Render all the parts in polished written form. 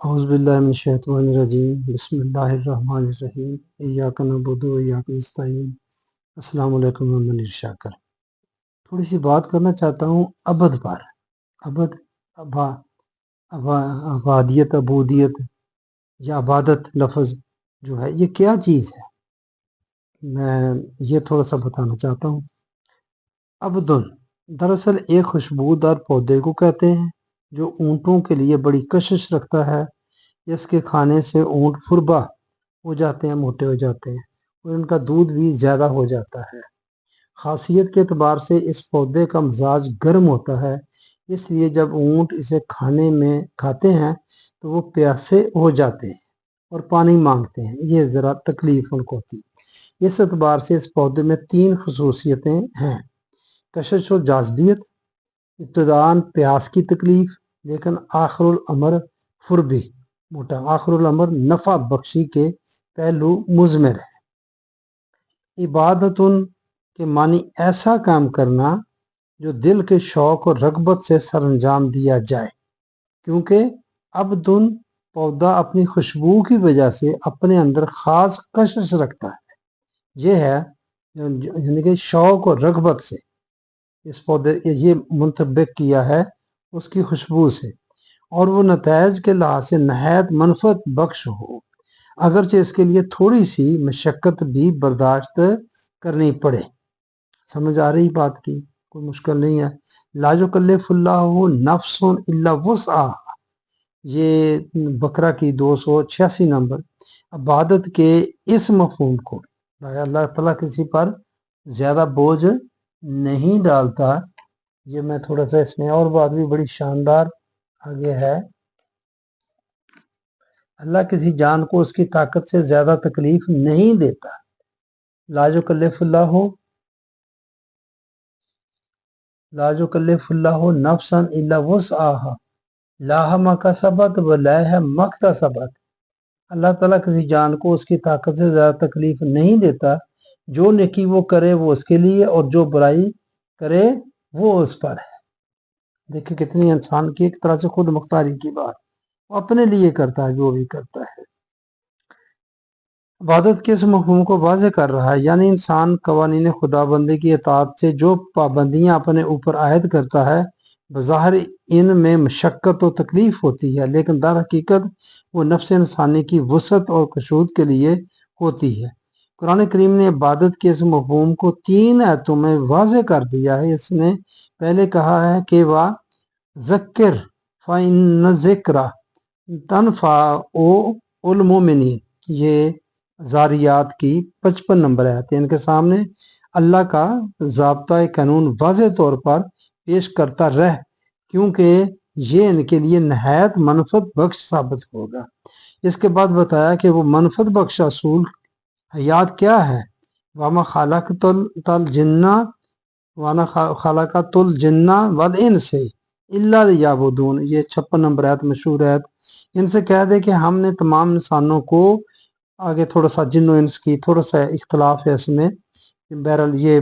اعوذ باللہ من الشیطان الرجیم بسم اللہ الرحمن الرحیم ایاک نعبد و ایاک نستعین السلام علیکم من الشاکر۔ تھوڑی سی بات کرنا چاہتا ہوں عبد پر۔ عبد ابا ابا عبادیت عبودیت یا عبادت لفظ جو ہے یہ کیا چیز ہے، میں یہ تھوڑا سا بتانا چاہتا ہوں۔ عبدن دراصل ایک خوشبودار پودے کو کہتے ہیں جو اونٹوں کے لیے بڑی کشش رکھتا ہے۔ اس کے کھانے سے اونٹ فربا ہو جاتے ہیں، موٹے ہو جاتے ہیں اور ان کا دودھ بھی زیادہ ہو جاتا ہے۔ خاصیت کے اعتبار سے اس پودے کا مزاج گرم ہوتا ہے، اس لیے جب اونٹ اسے کھاتے ہیں تو وہ پیاسے ہو جاتے ہیں اور پانی مانگتے ہیں، یہ ذرا تکلیف ان کو ہوتی ہے۔ اس اعتبار سے اس پودے میں 3 خصوصیتیں ہیں: کشش و جاذبیت، ابتداءً پیاس کی تکلیف لیکن آخر الامر فربی موٹا، آخر الامر نفع بخشی کے پہلو مضمر ہے۔ عبادتن کے معنی ایسا کام کرنا جو دل کے شوق اور رغبت سے سر انجام دیا جائے، کیونکہ عبدن پودا اپنی خوشبو کی وجہ سے اپنے اندر خاص کشش رکھتا ہے، یہ ہے یعنی کہ شوق اور رغبت سے اس پودے یہ منطبق کیا ہے اس کی خوشبو سے، اور وہ نتائج کے لحاظ سے نہایت منفعت بخش ہو، اگرچہ اس کے لیے تھوڑی سی مشقت بھی برداشت کرنی پڑے۔ سمجھ آ رہی بات کی؟ کوئی مشکل نہیں ہے۔ لا یکلف اللہ نفس الا وسعها، یہ بقرہ کی 286 نمبر۔ عبادت کے اس مفہوم کو اللہ تعالیٰ کسی پر زیادہ بوجھ نہیں ڈالتا۔ یہ میں تھوڑا سا اس میں اور بات بھی بڑی شاندار آگے ہے، اللہ کسی جان کو اس کی طاقت سے زیادہ تکلیف نہیں دیتا۔ لا یکلف اللہ نفسا الا وسعها لها ما کسبت ولها ما اکتسبت۔ اللہ تعالیٰ کسی جان کو اس کی طاقت سے زیادہ تکلیف نہیں دیتا، جو نیکی وہ کرے وہ اس کے لیے اور جو برائی کرے وہ اس پر ہے۔ دیکھیں کتنی انسان کی ایک طرح سے خود مختاری کی بات، وہ اپنے لیے کرتا ہے جو بھی کرتا ہے۔ عبادت کے اس مفہوم کو واضح کر رہا ہے، یعنی انسان قوانین خدا بندی کی اطاعت سے جو پابندیاں اپنے اوپر عائد کرتا ہے، بظاہر ان میں مشقت و تکلیف ہوتی ہے، لیکن در حقیقت وہ نفس انسانی کی وسعت اور خشوع کے لیے ہوتی ہے۔ قرآن کریم نے عبادت کے اس مفہوم کو 3 آیتوں میں واضح کر دیا ہے۔ اس نے پہلے کہا ہے کہ ذکر فإن الذکر تنفع المؤمنین، یہ زاریات کی 55 نمبر آیت ہے۔ ان کے سامنے اللہ کا ضابطۂ قانون واضح طور پر پیش کرتا رہ، کیونکہ یہ ان کے لیے نہایت منفعت بخش ثابت ہوگا۔ اس کے بعد بتایا کہ وہ منفعت بخش اصول حیات کیا ہے۔ وَمَا خَلَقْتُ الْجِنَّ وَالْإِنسَ إِلَّا لِيَعْبُدُونِ، یہ 56 نمبر آیت مشہور آیت۔ ان سے کہہ دے کہ ہم نے تمام انسانوں کو، آگے تھوڑا سا جن و انس کی تھوڑا سا اختلاف ہے اس میں، بہرحال یہ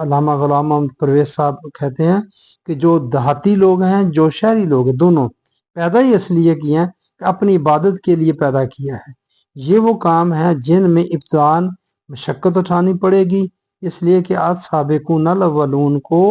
علامہ غلام محمد پرویز صاحب کہتے ہیں کہ جو دیہاتی لوگ ہیں جو شہری لوگ ہیں دونوں پیدا ہی اس لیے کیے ہیں کہ اپنی عبادت کے لیے پیدا کیا ہے۔ یہ وہ کام ہے جن میں ابتداءً مشقت اٹھانی پڑے گی، اس لیے کہ السابقون الاولون کو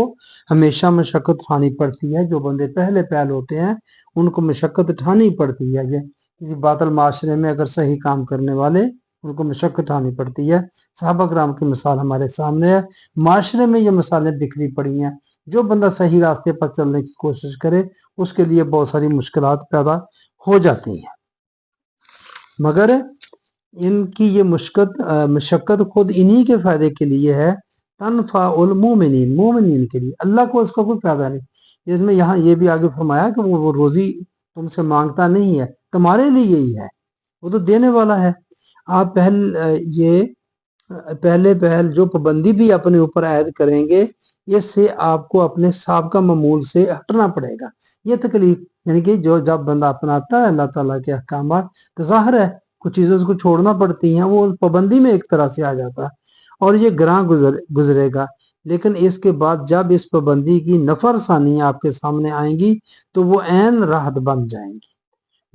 ہمیشہ مشقت اٹھانی پڑتی ہے۔ جو بندے پہلے پہل ہوتے ہیں ان کو مشقت اٹھانی پڑتی ہے۔ یہ کسی باطل معاشرے میں اگر صحیح کام کرنے والے ان کو مشقت اٹھانی پڑتی ہے۔ صحابہ کرام کی مثال ہمارے سامنے ہے، معاشرے میں یہ مثالیں بکھری پڑی ہیں۔ جو بندہ صحیح راستے پر چلنے کی کوشش کرے اس کے لیے بہت ساری مشکلات پیدا ہو جاتی ہیں، مگر ان کی یہ مشقت خود انہی کے فائدے کے لیے ہے، تنفع المؤمنین، مومنین کے لیے، اللہ کو اس کا کوئی فائدہ نہیں۔ اس میں یہاں یہ بھی آگے فرمایا کہ وہ روزی تم سے مانگتا نہیں ہے، تمہارے لیے ہی ہے، وہ تو دینے والا ہے۔ آپ پہلے جو پابندی بھی اپنے اوپر عائد کریں گے، اس سے آپ کو اپنے سابقہ معمول سے ہٹنا پڑے گا۔ یہ تکلیف یعنی کہ جب بندہ اپناتا ہے اللہ تعالیٰ کے احکامات تو ظاہر ہے کچھ چیزیں اس کو چھوڑنا پڑتی ہیں، وہ پابندی میں ایک طرح سے آ جاتا ہے اور یہ گراں گزرے گا۔ لیکن اس کے بعد جب اس پابندی کی نفع رسانی آپ کے سامنے آئیں گی تو وہ عین راحت بن جائیں گی۔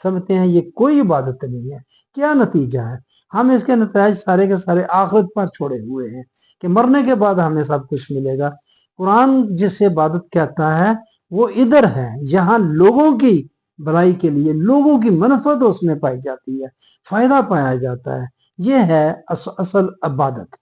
سمجھتے ہیں یہ کوئی عبادت نہیں ہے. کیا نتیجہ ہے؟ ہم اس کے نتائج سارے کے سارے آخرت پر چھوڑے ہوئے ہیں کہ مرنے کے بعد ہمیں سب کچھ ملے گا. قرآن جس عبادت کہتا ہے وہ ادھر ہے، یہاں لوگوں کی بھلائی کے لیے لوگوں کی منفعت اس میں پائی جاتی ہے، فائدہ پایا جاتا ہے. یہ ہے اصل عبادت.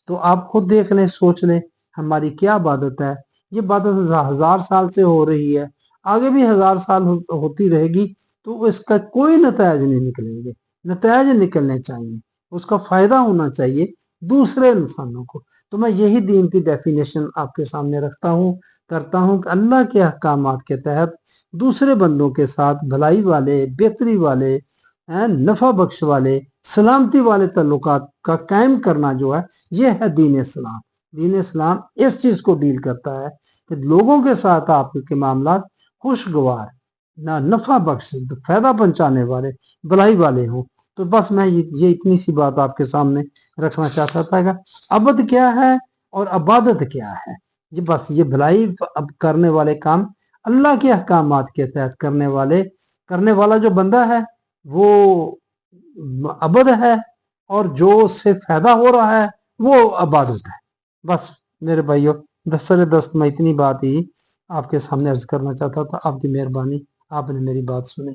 تو آپ خود دیکھ لیں، سوچ لیں ہماری کیا عبادت ہے. یہ عبادت 1000 سال سے ہو رہی ہے، آگے بھی 1000 سال ہوتی رہے گی، تو اس کا کوئی نتائج نہیں نکلیں گے. نتائج نکلنے چاہیے، اس کا فائدہ ہونا چاہیے دوسرے انسانوں کو. تو میں یہی دین کی ڈیفینیشن آپ کے سامنے رکھتا ہوں، کرتا ہوں کہ اللہ کے احکامات کے تحت دوسرے بندوں کے ساتھ بھلائی والے، بہتری والے، نفع بخش والے، سلامتی والے تعلقات کا قائم کرنا جو ہے یہ ہے دین اسلام. دین اسلام اس چیز کو ڈیل کرتا ہے کہ لوگوں کے ساتھ آپ کے معاملات خوشگوار، نہ نفع بخش، فائدہ پہنچانے والے، بھلائی والے ہوں. تو بس میں یہ اتنی سی بات آپ کے سامنے رکھنا چاہتا تھا کہ عبد کیا ہے اور عبادت کیا ہے. یہ بس یہ بھلائی کرنے والے کام اللہ کے احکامات کے تحت کرنے والا جو بندہ ہے وہ عبد ہے، اور جو اس سے فائدہ ہو رہا ہے وہ عبادت ہے. بس میرے بھائیوں، دستر دست میں اتنی بات ہی آپ کے سامنے عرض کرنا چاہتا تھا. آپ کی مہربانی، آپ نے میری بات سنی.